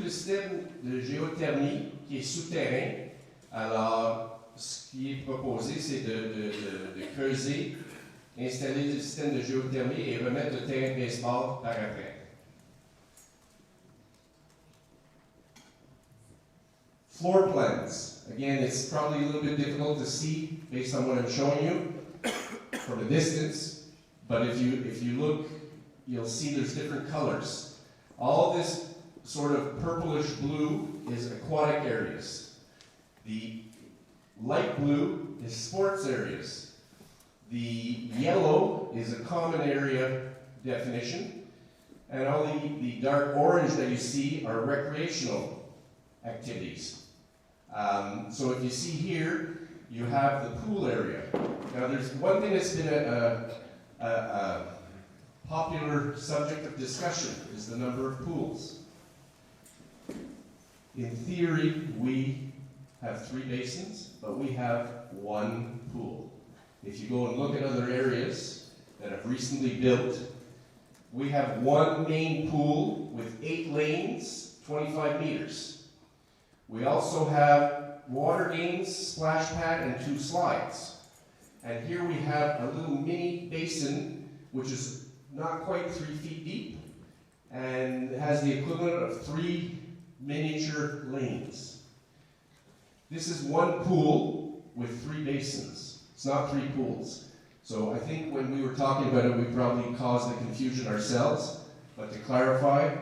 le système de géothermie qui est souterrain. Alors, ce qui est proposé, c'est de creuser, installer le système de géothermie et remettre le terrain de baseball par après. Floor plans. Again, it's probably a little bit difficult to see based on what I'm showing you from a distance, but if you look, you'll see there's different colors. All this sort of purplish blue is aquatic areas. The light blue is sports areas. The yellow is a common area definition, and all the dark orange that you see are recreational activities. So if you see here, you have the pool area. Now there's one thing that's been a popular subject of discussion is the number of pools. In theory, we have 3 basins, but we have 1 pool. If you go and look at other areas that have recently built, we have 1 main pool with 8 lanes, 25 meters. We also have water games, splash pad, and 2 slides. And here we have a little mini basin, which is not quite 3 feet deep, and has the equivalent of 3 miniature lanes. This is 1 pool with 3 basins. It's not 3 pools. So I think when we were talking about it, we probably caused the confusion ourselves. But to clarify,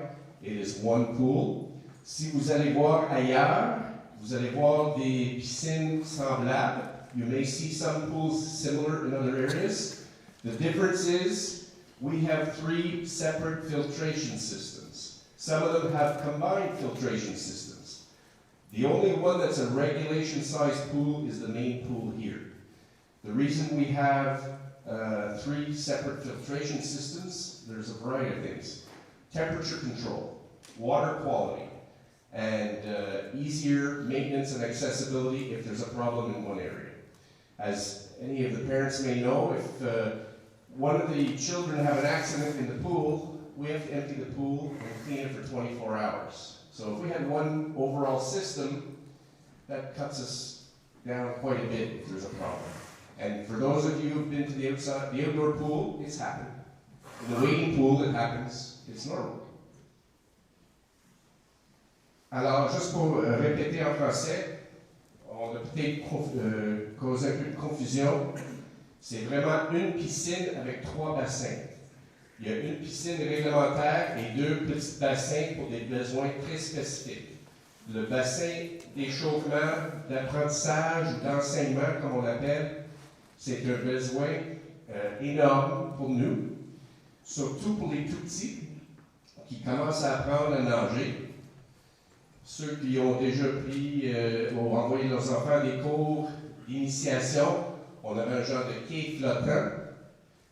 it is 1 pool. Si vous allez voir ailleurs, vous allez voir des piscines semblables. You may see some pools similar in other areas. The difference is we have 3 separate filtration systems. Some of them have combined filtration systems. The only one that's a regulation-sized pool is the main pool here. The reason we have 3 separate filtration systems, there's a variety of things. Temperature control, water quality, and easier maintenance and accessibility if there's a problem in one area. As any of the parents may know, if one of the children have an accident in the pool, we have to empty the pool and clean it for 24 hours. So if we had 1 overall system, that cuts us down quite a bit if there's a problem. And for those of you who've been to the outdoor pool, it's happened. In the wading pool, it happens. It's normal. Alors, juste pour répéter en français, on a peut-être causé un peu de confusion. C'est vraiment une piscine avec 3 bassins. Il y a une piscine réglementaire et 2 petits bassins pour des besoins très spécifiques. Le bassin d'échauffement, d'apprentissage ou d'enseignement, comme on l'appelle, c'est un besoin énorme pour nous, surtout pour les tout-petits qui commencent à apprendre à nager. Ceux qui ont déjà pris ou envoyé leurs enfants des cours d'initiation, on avait un genre de quai flottant.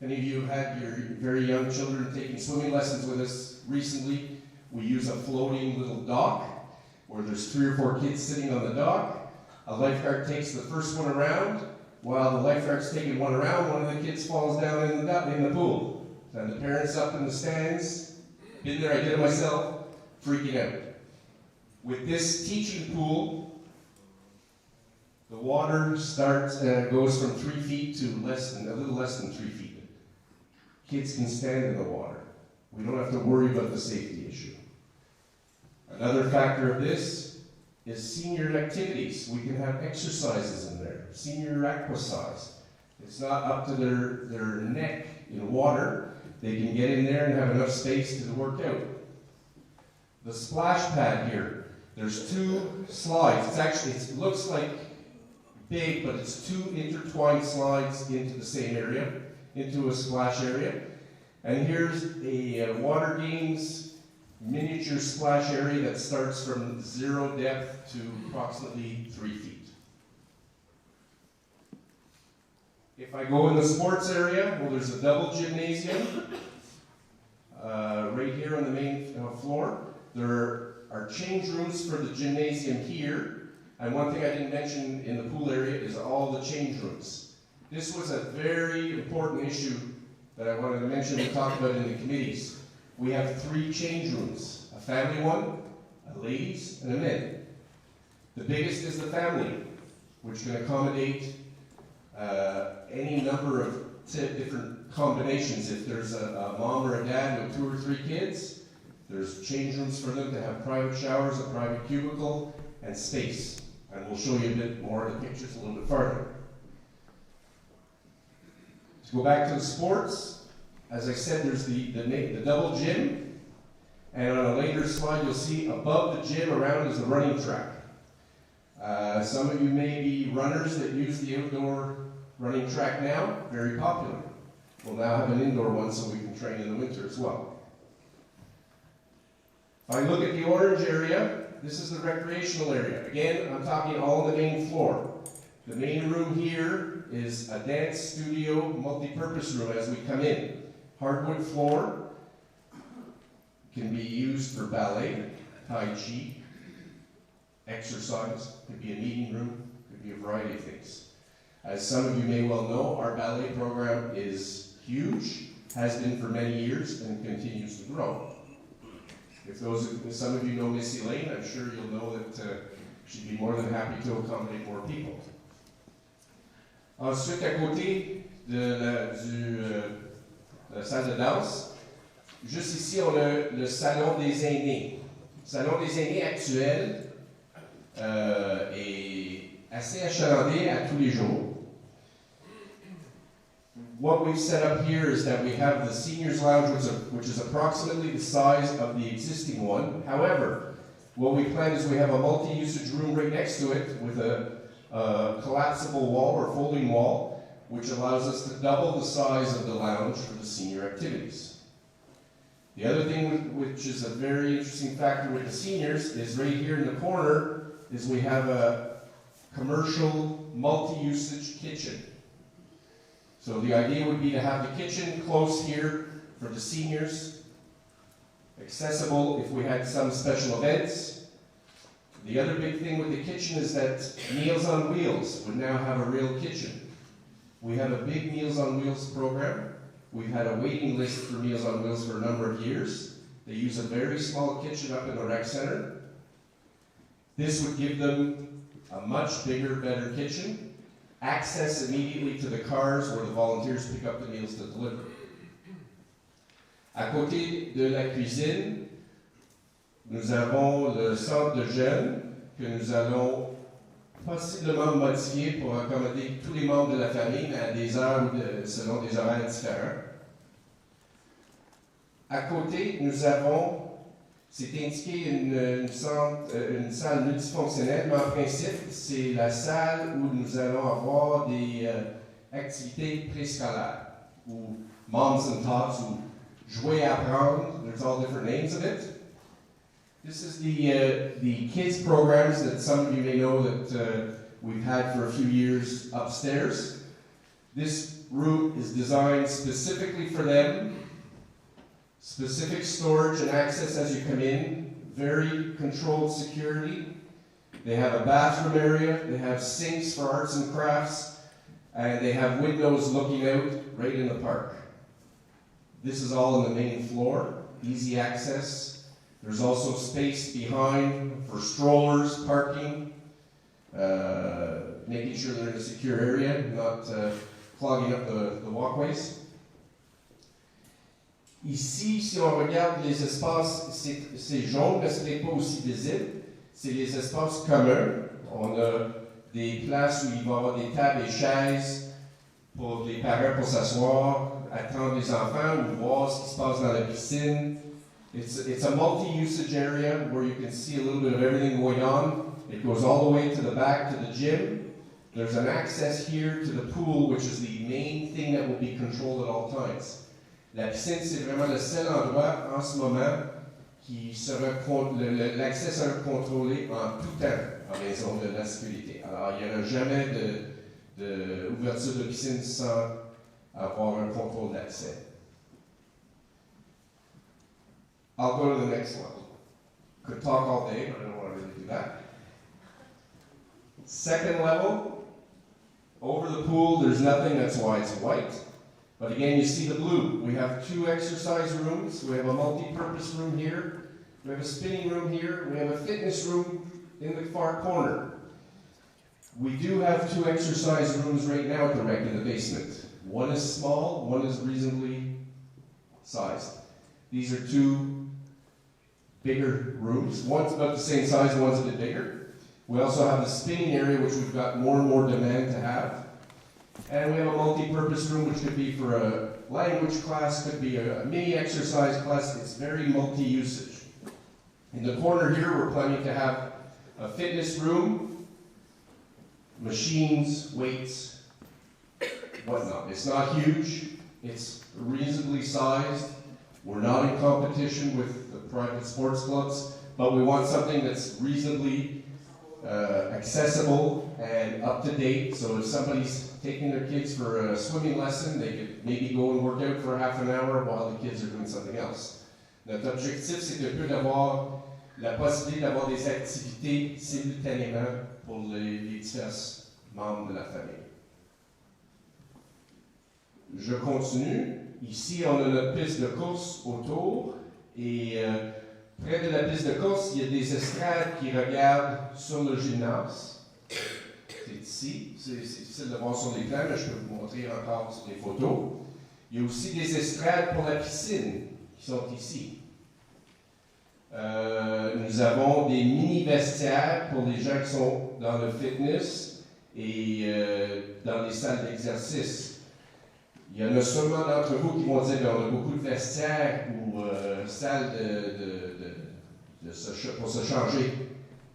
Any of you had your very young children taking swimming lessons with us recently? We use a floating little dock where there's 3 or 4 kids sitting on the dock. A lifeguard takes the first one around. While the lifeguard's taking one around, one of the kids falls down in the pool. And the parents up in the stands, been there, I did it myself, freaking out. With this teaching pool, the water goes from 3 feet to a little less than 3 feet. Kids can stand in the water. We don't have to worry about the safety issue. Another factor of this is senior activities. We can have exercises in there. Senior aquasize. It's not up to their neck in water. They can get in there and have enough space to work out. The splash pad here. There's 2 slides. It looks like big, but it's 2 intertwined slides into the same area, into a splash area. And here's a water games miniature splash area that starts from 0 depth to approximately 3 feet. If I go in the sports area, well, there's a double gymnasium right here on the main floor. There are change rooms for the gymnasium here. And one thing I didn't mention in the pool area is all the change rooms. This was a very important issue that I wanted to mention and talk about in the committees. We have 3 change rooms, a family one, a ladies and a men. The biggest is the family, which can accommodate any number of different combinations. If there's a mom or a dad with 2 or 3 kids, there's change rooms for them to have private showers, a private cubicle, and space. And we'll show you a bit more of the pictures a little bit farther. To go back to the sports, as I said, there's the double gym, and on a later slide you'll see above the gym around is the running track. Some of you may be runners that use the outdoor running track now, very popular. We'll now have an indoor one so we can train in the winter as well. If I look at the orange area, this is the recreational area. Again, I'm talking all on the main floor. The main room here is a dance studio, multi-purpose room as we come in. Hardwood floor, can be used for ballet, tai chi, exercise, could be a meeting room, could be a variety of things. As some of you may well know, our ballet program is huge, has been for many years, and continues to grow. If some of you know Miss Elaine, I'm sure you'll know that she'd be more than happy to accommodate more people. Ensuite, à côté de la salle de danse, juste ici, on a le salon des aînés. Le salon des aînés actuel est assez achalandé à tous les jours. What we've set up here is that we have the seniors lounge, which is approximately the size of the existing one. However, what we plan is we have a multi-usage room right next to it with a collapsible wall or folding wall, which allows us to double the size of the lounge for the senior activities. The other thing which is a very interesting factor with the seniors is right here in the corner is we have a commercial multi-usage kitchen. So the idea would be to have the kitchen close here for the seniors, accessible if we had some special events. The other big thing with the kitchen is that Meals on Wheels would now have a real kitchen. We have a big Meals on Wheels program. We've had a waiting list for Meals on Wheels for a number of years. They use a very small kitchen up in the rec center. This would give them a much bigger, better kitchen. Access immediately to the cars where the volunteers pick up the meals to deliver. À côté de la cuisine, nous avons le centre de jeunes que nous allons possiblement modifier pour accommoder tous les membres de la famille, mais à des heures selon des horaires différents. À côté, nous avons, c'est indiqué une salle multifonctionnelle, mais en principe, c'est la salle où nous allons avoir des activités préscolaires, ou moms and tots, ou jouer à apprendre. There's all different names of it. This is the kids programs that some of you may know that we've had for a few years upstairs. This room is designed specifically for them. Specific storage and access as you come in, very controlled security. They have a bathroom area, they have sinks for arts and crafts, and they have windows looking out right in the park. This is all on the main floor, easy access. There's also space behind for strollers, parking, making sure they're in a secure area, not clogging up the walkways. Ici, si on regarde les espaces, c'est jaune, mais ce n'est pas aussi visible. C'est les espaces communs. On a des places où il va y avoir des tables et chaises pour les parents pour s'asseoir, attendre les enfants ou voir ce qui se passe dans la piscine. It's a multi-usage area where you can see a little bit of everything going on. It goes all the way to the back to the gym. There's an access here to the pool, which is the main thing that will be controlled at all times. La piscine, c'est vraiment le seul endroit en ce moment qui sera l'accès sera contrôlé en tout temps en raison de la sécurité. Alors, il n'y aura jamais d'ouverture de piscine sans avoir un contrôle d'accès. I'll go to the next one. Could talk all day, but I don't want to really do that. Second level, over the pool, there's nothing, that's why it's white. But again, you see the blue. We have 2 exercise rooms. We have a multi-purpose room here We have a spinning room here. We have a fitness room in the far corner. We do have 2 exercise rooms right now at the rec in the basement. One is small, one is reasonably sized. These are 2 bigger rooms. One's about the same size, one's a bit bigger. We also have the spinning area, which we've got more and more demand to have. And we have a multi-purpose room, which could be for a language class, could be a mini exercise class. It's very multi-usage. In the corner here, we're planning to have a fitness room, machines, weights, whatnot. It's not huge. It's reasonably sized. We're not in competition with the private sports clubs, but we want something that's reasonably accessible and up to date. So if somebody's taking their kids for a swimming lesson, they could maybe go and work out for half an hour while the kids are doing something else. Notre objectif, c'est un peu d'avoir la possibilité d'avoir des activités simultanément pour les divers membres de la famille. Je continue. Ici, on a notre piste de course autour et près de la piste de course, il y a des estrades qui regardent sur le gymnase. C'est ici. C'est difficile de voir sur les plans, mais je peux vous montrer encore sur les photos. Il y a aussi des estrades pour la piscine qui sont ici. Nous avons des mini-vestiaires pour les gens qui sont dans le fitness et dans les salles d'exercice. Il y en a sûrement d'entre vous qui vont dire qu'on a beaucoup de vestiaires ou salles pour se changer.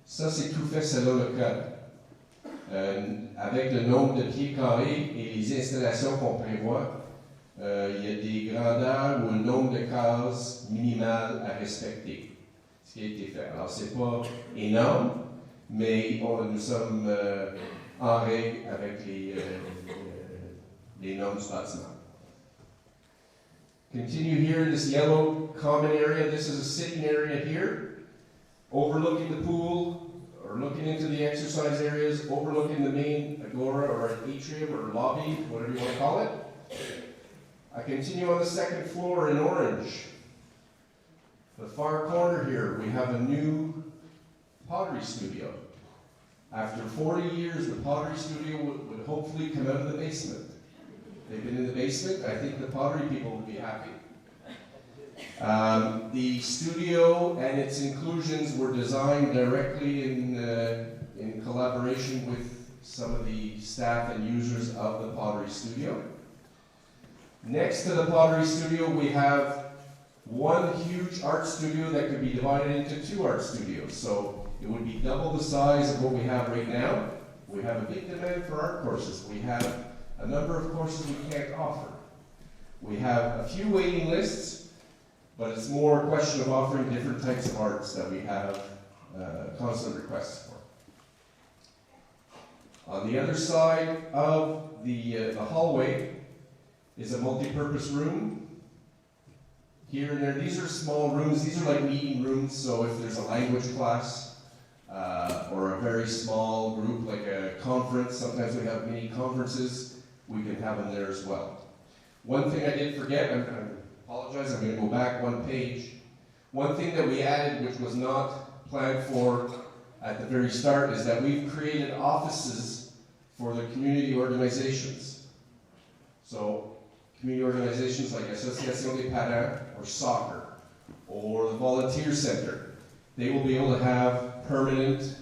Ça, c'est tout fait selon le code. Avec le nombre de pieds carrés et les installations qu'on prévoit, il y a des grandeurs ou un nombre de cases minimales à respecter. Ce qui a été fait. Alors, c'est pas énorme, mais nous sommes en règle avec les normes du bâtiment. Continue here in this yellow common area. This is a sitting area here, overlooking the pool, or looking into the exercise areas, overlooking the main agora or atrium or lobby, whatever you want to call it. I continue on the second floor in orange. The far corner here, we have a new pottery studio. After 40 years, the pottery studio would hopefully come out of the basement. They've been in the basement. I think the pottery people would be happy. The studio and its inclusions were designed directly in collaboration with some of the staff and users of the pottery studio. Next to the pottery studio, we have one huge art studio that could be divided into 2 art studios. So it would be double the size of what we have right now. We have a big demand for art courses. We have a number of courses we can't offer. We have a few waiting lists, but it's more a question of offering different types of arts that we have constant requests for. On the other side of the hallway is a multi-purpose room. Here and there, these are small rooms. These are like meeting rooms, so if there's a language class or a very small group, like a conference, sometimes we have mini conferences, we can have them there as well. One thing I did forget, I apologize, I'm going to go back one page. One thing that we added, which was not planned for at the very start, is that we've created offices for the community organizations. So, community organizations like Association des Parents, or soccer, or the Volunteer Center, they will be able to have permanent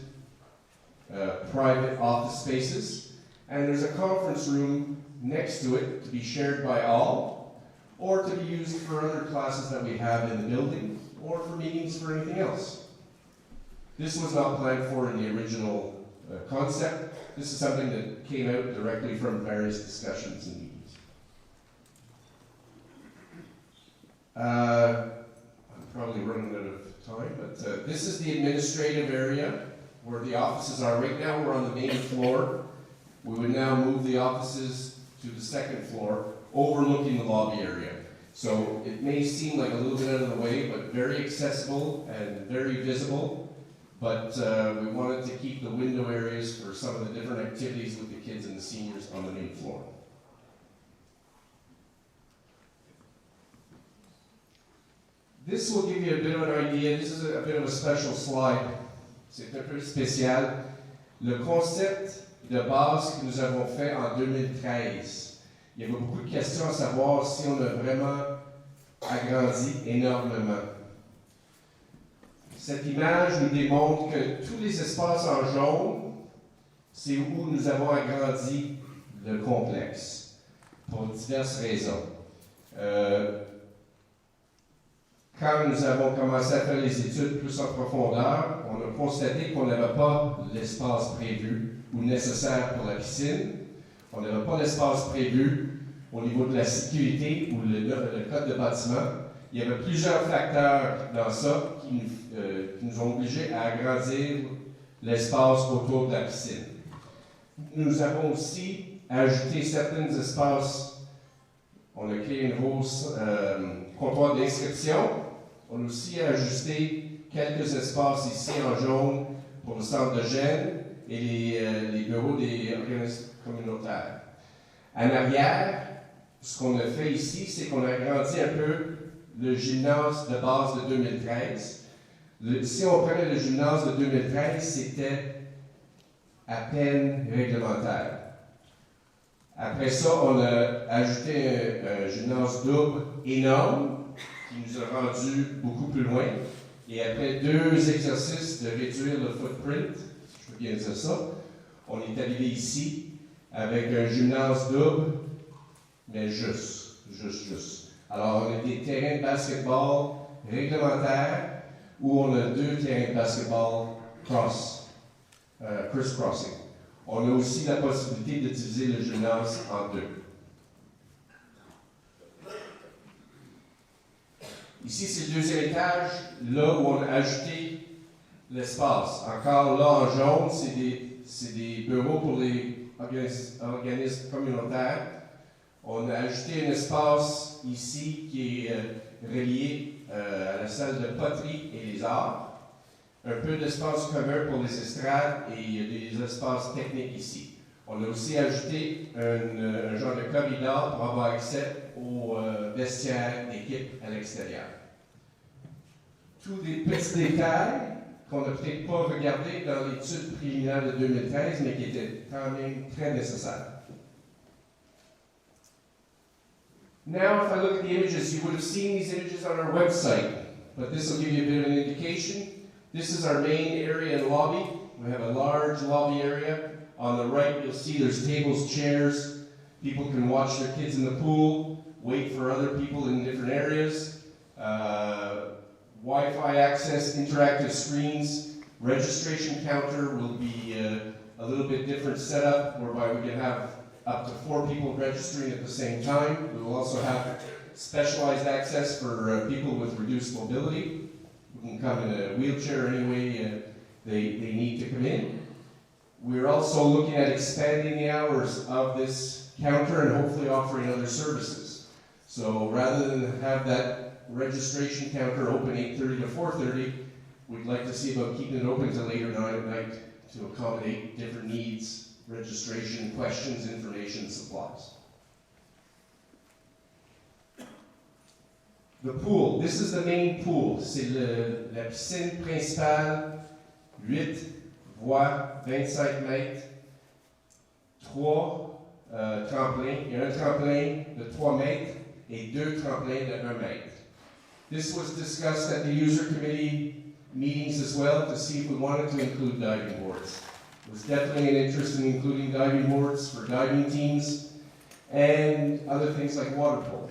private office spaces, and there's a conference room next to it to be shared by all, or to be used for other classes that we have in the building, or for meetings for anything else. This was not planned for in the original concept. This is something that came out directly from various discussions and meetings. I'm probably running out of time, but this is the administrative area where the offices are. Right now we're on the main floor. We would now move the offices to the second floor, overlooking the lobby area. So it may seem like a little bit out of the way, but very accessible and very visible. But we wanted to keep the window areas for some of the different activities with the kids and the seniors on the main floor. This will give you a bit of an idea. This is a bit of a special slide. C'est un peu spécial. Le concept de base que nous avons fait en 2013. Il y avait beaucoup de questions à savoir si on a vraiment agrandi énormément. Cette image nous démontre que tous les espaces en jaune, c'est où nous avons agrandi le complexe, pour diverses raisons. Quand nous avons commencé à faire les études plus en profondeur, on a constaté qu'on n'avait pas l'espace prévu ou nécessaire pour la piscine. On n'avait pas l'espace prévu au niveau de la sécurité ou le code de bâtiment. Il y avait plusieurs facteurs dans ça qui nous ont obligés à agrandir l'espace autour de la piscine. Nous avons aussi ajouté certains espaces. On a créé un nouveau comptoir d'inscription. On a aussi ajusté quelques espaces ici en jaune pour le centre de gêne et les bureaux des organismes communautaires. En arrière, ce qu'on a fait ici, c'est qu'on a agrandi un peu le gymnase de base de 2013. Si on prenait le gymnase de 2013, c'était à peine réglementaire. Après ça, on a ajouté un gymnase double énorme qui nous a rendu beaucoup plus loin. Et après 2 exercices de réduire le footprint, si je peux bien dire ça, on est arrivé ici avec un gymnase double, mais juste. Alors, on a des terrains de basketball réglementaires où on a 2 terrains de basketball criss-crossing. On a aussi la possibilité d'utiliser le gymnase en 2. Ici, c'est le 2e étage, là où on a ajouté l'espace. Encore là, en jaune, c'est des bureaux pour les organismes communautaires. On a ajouté un espace ici qui est relié à la salle de poterie et les arts. Un peu d'espace commun pour les estrades et des espaces techniques ici. On a aussi ajouté un genre de corridor pour avoir accès aux vestiaires d'équipe à l'extérieur. Tous des petits détails qu'on n'a peut-être pas regardés dans l'étude préliminaire de 2013, mais qui étaient quand même très nécessaires. Now, if I look at the images, you would have seen these images on our website, but this will give you a bit of an indication. This is our main area and lobby. We have a large lobby area. On the right, you'll see there's tables, chairs. People can watch their kids in the pool, wait for other people in different areas. Wi-Fi access, interactive screens. Registration counter will be a little bit different setup, whereby we can have up to 4 people registering at the same time. We will also have specialized access for people with reduced mobility. Who can come in a wheelchair any way they need to come in. We're also looking at expanding the hours of this counter and hopefully offering other services. So rather than have that registration counter open 8:30 to 4:30, we'd like to see about keeping it open till later at night to accommodate different needs, registration, questions, information, supplies. The pool. This is the main pool. C'est la piscine principale, 8 voies, 25 mètres, 3 tremplins. Il y a un tremplin de 3 mètres et 2 tremplins de 1 mètre. This was discussed at the user committee meetings as well to see if we wanted to include diving boards. There was definitely an interest in including diving boards for diving teams and other things like water polo.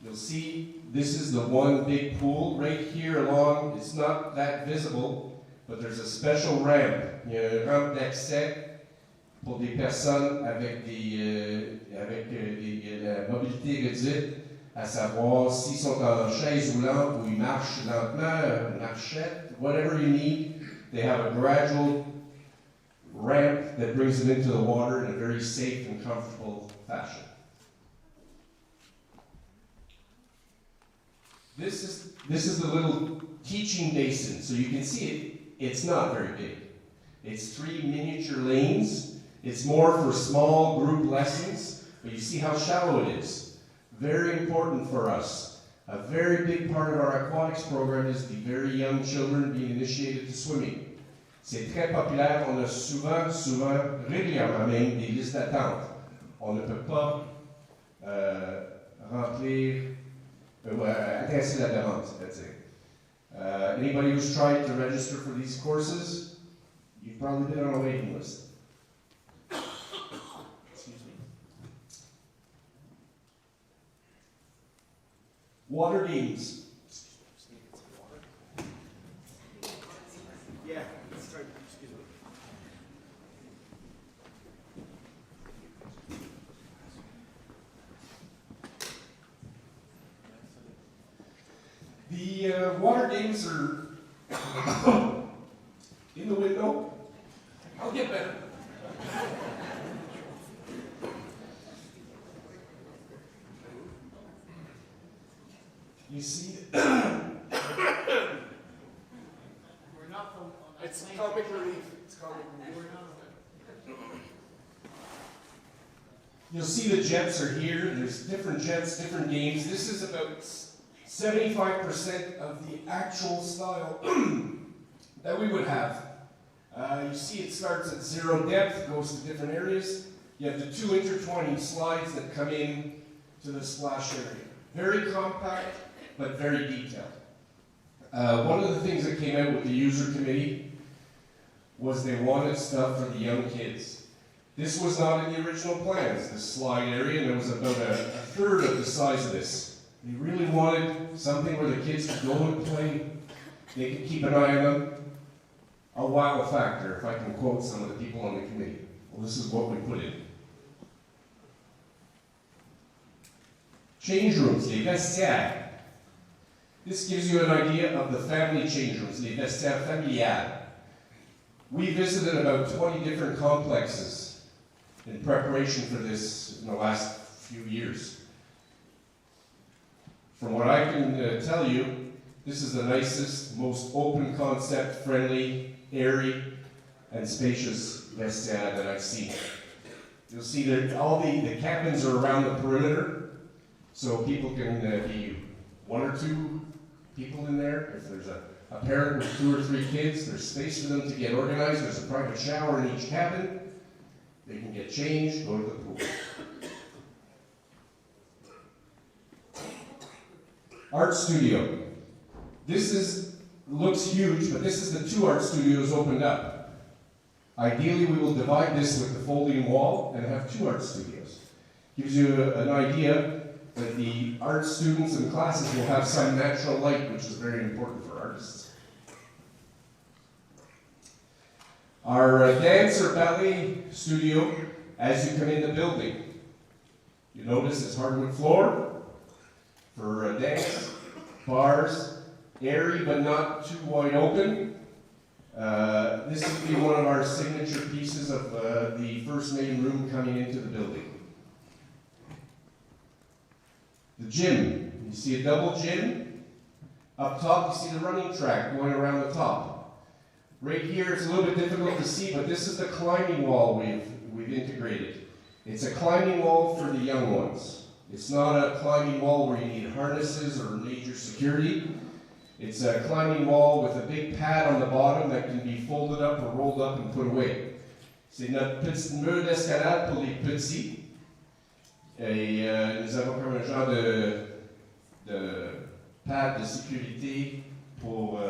You'll see this is the one big pool right here along. It's not that visible, but there's a special ramp. Il y a une rampe d'accès pour des personnes avec la mobilité réduite, à savoir s'ils sont en chaise roulante ou ils marchent lentement, une marchette, whatever you need. They have a gradual ramp that brings them into the water in a very safe and comfortable fashion. This is the little teaching basin. So you can see it, it's not very big. It's 3 miniature lanes. It's more for small group lessons, but you see how shallow it is. Very important for us. A very big part of our aquatics program is the very young children being initiated to swimming. C'est très populaire, on a souvent, régulièrement même, des listes d'attente. On ne peut pas adresser la demande, c'est-à-dire. Anybody who's tried to register for these courses, you've probably been on a waiting list. Excuse me. Water games. Yeah, let's try. Excuse me. The water games are in the window. I'll get better. You see, it's comic relief. It's comic relief. You'll see the jets are here. There's different jets, different games. This is about 75% of the actual style that we would have. You see it starts at 0 depth, goes to different areas. You have the 2 intertwining slides that come in to the splash area. Very compact, but very detailed. One of the things that came out with the user committee was they wanted stuff for the young kids. This was not in the original plans, this slide area, and it was about a third of the size of this. They really wanted something where the kids could go and play, they could keep an eye on them. A wow factor, if I can quote some of the people on the committee. Well, this is what we put in. Change rooms, les vestiaires. This gives you an idea of the family change rooms, les vestiaires familiales. We visited about 20 different complexes in preparation for this in the last few years. From what I can tell you, this is the nicest, most open concept, friendly, airy, and spacious vestiaire that I've seen. You'll see that all the cabins are around the perimeter, so people can be 1 or 2 people in there. If there's a parent with 2 or 3 kids, there's space for them to get organized. There's a private shower in each cabin. They can get changed, go to the pool. Art studio. This looks huge, but this is the 2 art studios opened up. Ideally, we will divide this with the folding wall and have 2 art studios. Gives you an idea that the art students and classes will have some natural light, which is very important for artists. Our dance or ballet studio, as you come in the building, you notice it's hardwood floor for dance, bars, airy but not too wide open. This would be one of our signature pieces of the first main room coming into the building. The gym, you see a double gym. Up top, you see the running track going around the top. Right here, it's a little bit difficult to see, but this is the climbing wall we've integrated. It's a climbing wall for the young ones. It's not a climbing wall where you need harnesses or major security. It's a climbing wall with a big pad on the bottom that can be folded up or rolled up and put away. C'est notre petite mur d'escalade pour les petits. Et nous avons comme un genre de pad de sécurité pour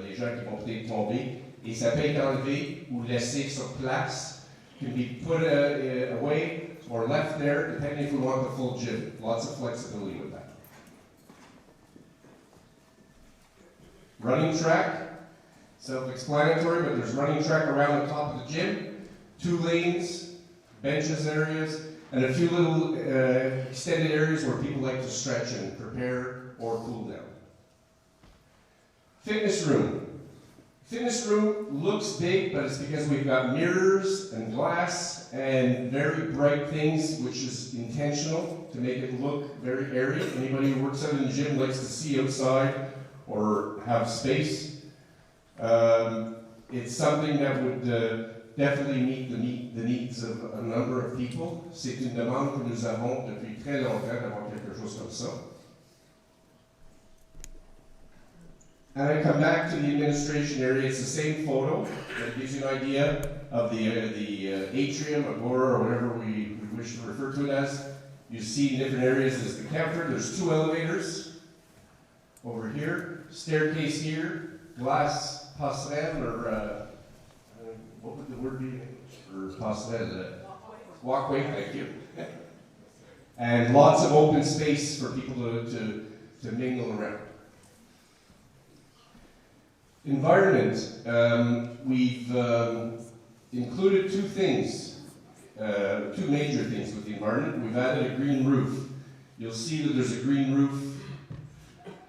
les gens qui vont peut-être tomber. Et ça peut être enlevé ou laissé sur place. Can be put away or left there, depending if we want the full gym. Lots of flexibility with that. Running track, self-explanatory, but there's running track around the top of the gym. 2 lanes, benches areas, and a few little extended areas where people like to stretch and prepare or cool down. Fitness room. Fitness room looks big, but it's because we've got mirrors and glass and very bright things, which is intentional to make it look very airy. Anybody who works out in the gym likes to see outside or have space. It's something that would definitely meet the needs of a number of people. C'est une demande que nous avons depuis très longtemps d'avoir quelque chose comme ça. And I come back to the administration area. It's the same photo, but it gives you an idea of the atrium, agora, or whatever we wish to refer to it as. You see in different areas there's the counter. There's 2 elevators over here, staircase here, glass passerelle, or what would the word be? Or passerelle? Walkway, thank you. And lots of open space for people to mingle around. Environment. We've included 2 things, 2 major things with the environment. We've added a green roof. You'll see that there's a green roof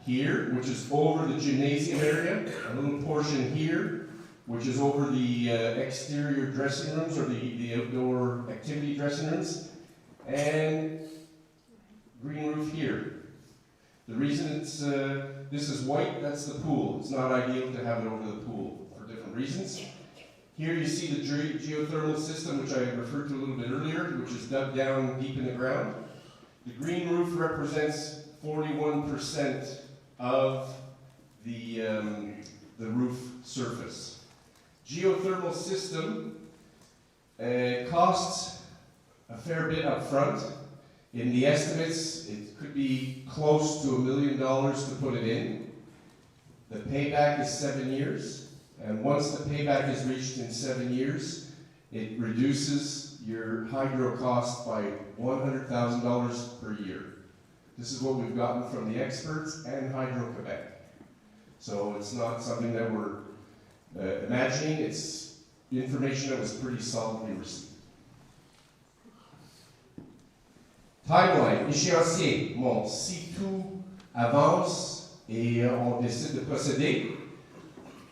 here, which is over the gymnasium area, a little portion here, which is over the exterior dressing rooms, or the outdoor activity dressing rooms, and green roof here. The reason this is white, that's the pool. It's not ideal to have it over the pool for different reasons. Here you see the geothermal system, which I referred to a little bit earlier, which is dug down deep in the ground. The green roof represents 41% of the roof surface. Geothermal system costs a fair bit up front. In the estimates, it could be close to $1 million to put it in. The payback is 7 years, and once the payback is reached in 7 years, it reduces your hydro cost by $100,000 per year. This is what we've gotten from the experts and Hydro-Quebec. So it's not something that we're imagining, it's information that was pretty solidly received. Timeline, échéancier. Bon, si tout avance et on décide de procéder,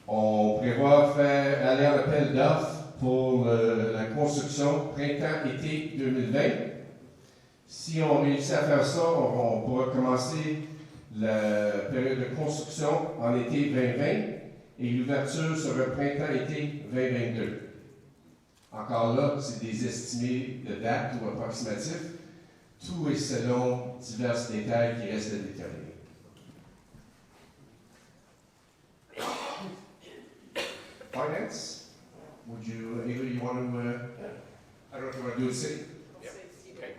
on prévoit aller en appel d'offres pour la construction printemps-été 2020. Si on réussit à faire ça, on pourra commencer la période de construction en été 2020 et l'ouverture sera printemps-été 2022. Encore là, c'est des estimés de date ou approximatifs. Tout est selon divers détails qui restent à déterminer. Finance? Would you, Ava, you want to, I don't know if you want to do it city? Yeah. Okay.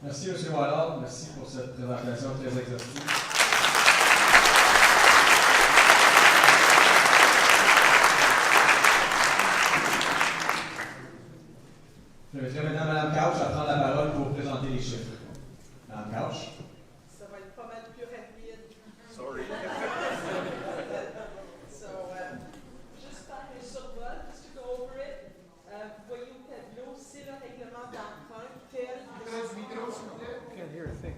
Merci, M. Whitehall. Merci pour cette présentation très exhaustive. Je vais maintenant Mme Couch à prendre la parole pour présenter les chiffres. Mme Couch. Ça va être pas mal plus rapide. Sorry. Juste faire un survol, just to go over it. Vous voyez au tableau, c'est le règlement d'emprunt. Can't hear a thing.